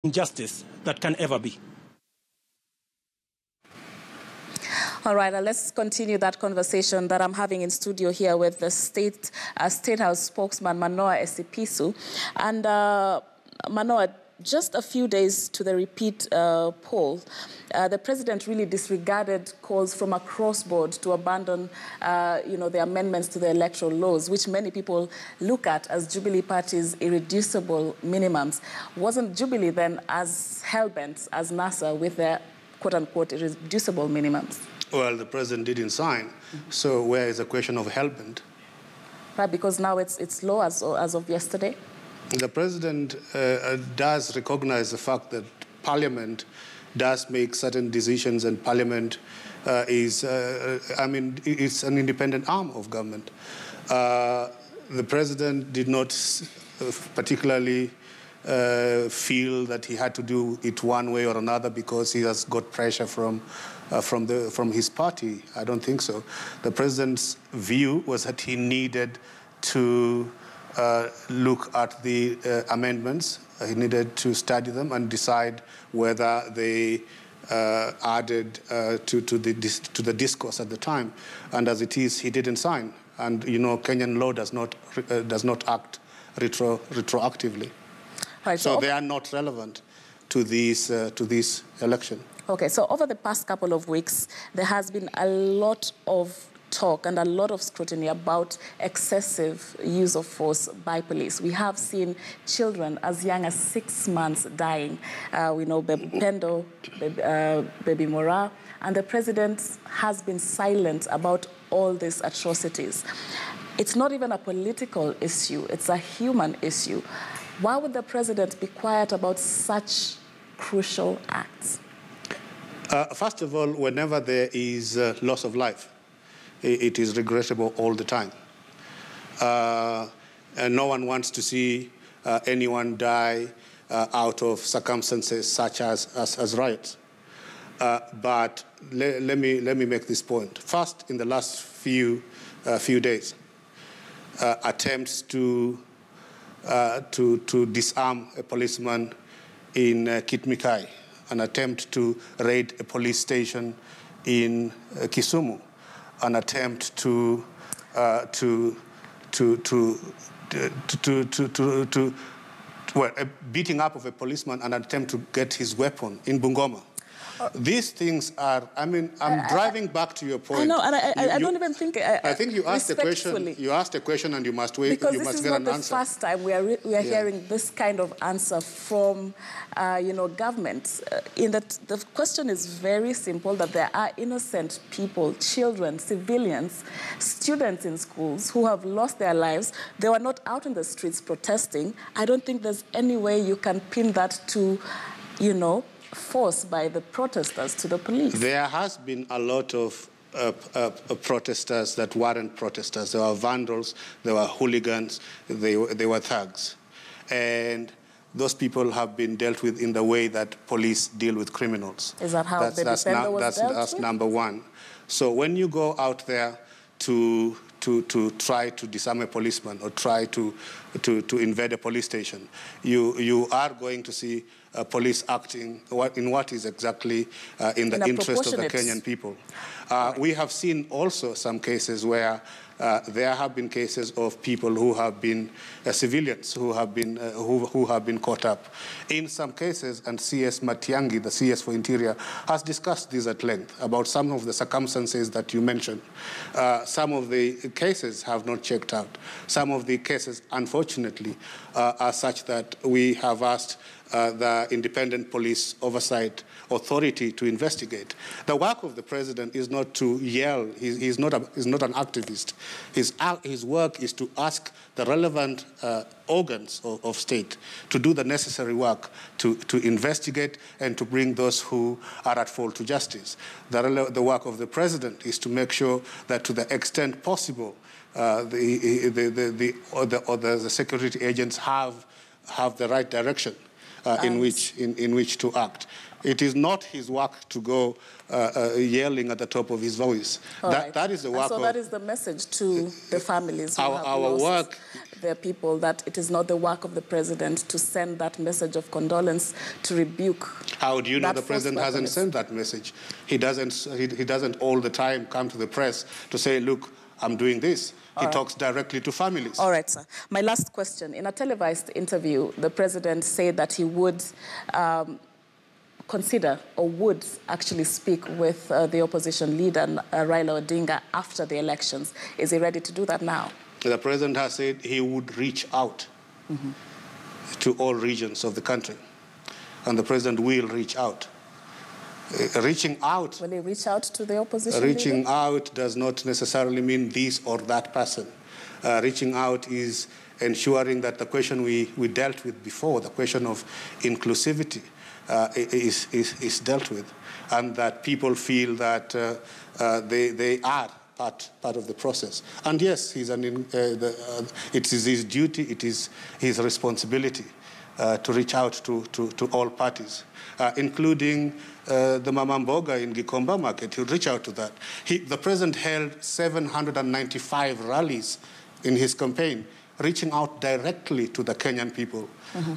injustice that can ever be. All right, let's continue that conversation that I'm having in studio here with the State House spokesman, Manoah Esipisu. And Manoah, just a few days to the repeat poll, the president really disregarded calls from across board to abandon, the amendments to the electoral laws, which many people look at as Jubilee Party's irreducible minimums. Wasn't Jubilee then as hell-bent as NASA with their quote-unquote irreducible minimums? Well, the president didn't sign, so where is the question of hell-bent? Right, because now it's law as of yesterday? The president does recognize the fact that Parliament does make certain decisions, and Parliament it's an independent arm of government. The president did not particularly feel that he had to do it one way or another because he has got pressure from his party. I don't think so. The president's view was that he needed to look at the amendments. He needed to study them and decide whether they added to the discourse at the time. And as it is, he didn't sign. And Kenyan law does not act retroactively. Right, so they are not relevant to this election. Okay, so over the past couple of weeks, there has been a lot of talk and a lot of scrutiny about excessive use of force by police. We have seen children as young as 6 months dying. We know Baby Pendo, Baby Mora, and the president has been silent about all these atrocities. It's not even a political issue, it's a human issue. Why would the president be quiet about such crucial acts? First of all, whenever there is loss of life, it is regrettable all the time. And no one wants to see anyone die out of circumstances such as riots. But let me make this point. First, in the last few days, attempts to disarm a policeman in Kitmikai, an attempt to raid a police station in Kisumu, an attempt to beating up of a policeman, an attempt to get his weapon in Bungoma. These things are, I'm driving back to your point. I know, and I don't even think... I think you asked a question. You asked a question and you must wait. Because you must this get is an not the answer. first time we are hearing this kind of answer from, government. In that the question is very simple, that there are innocent people, children, civilians, students in schools who have lost their lives. They were not out in the streets protesting. I don't think there's any way you can pin that to, force by the protesters to the police. There has been a lot of protesters that weren't protesters. There were vandals, there were hooligans, they were thugs. And those people have been dealt with in the way that police deal with criminals. Is that how Baby Pendo was dealt with? That's number one. So when you go out there to try to disarm a policeman or try to invade a police station, you are going to see police acting in what is exactly in the interest of the Kenyan people. We have seen also some cases where there have been cases of people who have been civilians who have been caught up. In some cases, and CS Matiangi, the CS for Interior, has discussed this at length about some of the circumstances that you mentioned. Some of the cases have not checked out. Some of the cases, unfortunately, are such that we have asked the Independent Police Oversight Authority to investigate. The work of the president is not to yell. He's not an activist. His work is to ask the relevant organs of state to do the necessary work to investigate and to bring those who are at fault to justice. The work of the president is to make sure that to the extent possible, the security agents have the right direction in which to act. It is not his work to go yelling at the top of his voice. That is the work. So that is the message to the families who have our lost work. their people that it is not the work of the president to send that message of condolence, to rebuke. How do you know the president hasn't sent that message? He doesn't all the time come to the press to say, look, I'm doing this. He talks directly to families. All right, sir. My last question. In a televised interview, the president said that he would consider or would actually speak with the opposition leader, Raila Odinga, after the elections. Is he ready to do that now? The president has said he would reach out to all regions of the country, and the president will reach out. Reaching out. Will he reach out to the opposition Reaching leader? out does not necessarily mean this or that person. Reaching out is ensuring that the question we dealt with before, the question of inclusivity, is dealt with, and that people feel that they are part of the process. And yes, it is his duty, it is his responsibility to reach out to all parties, including the Mama Mboga in Gikomba Market. He'll reach out to that. The president held 795 rallies in his campaign, reaching out directly to the Kenyan people.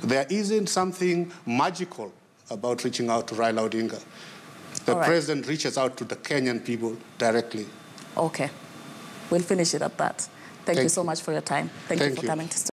There isn't something magical about reaching out to Raila Odinga. The president reaches out to the Kenyan people directly. Okay. We'll finish it at that. Thank you so much for your time. Thank you for coming to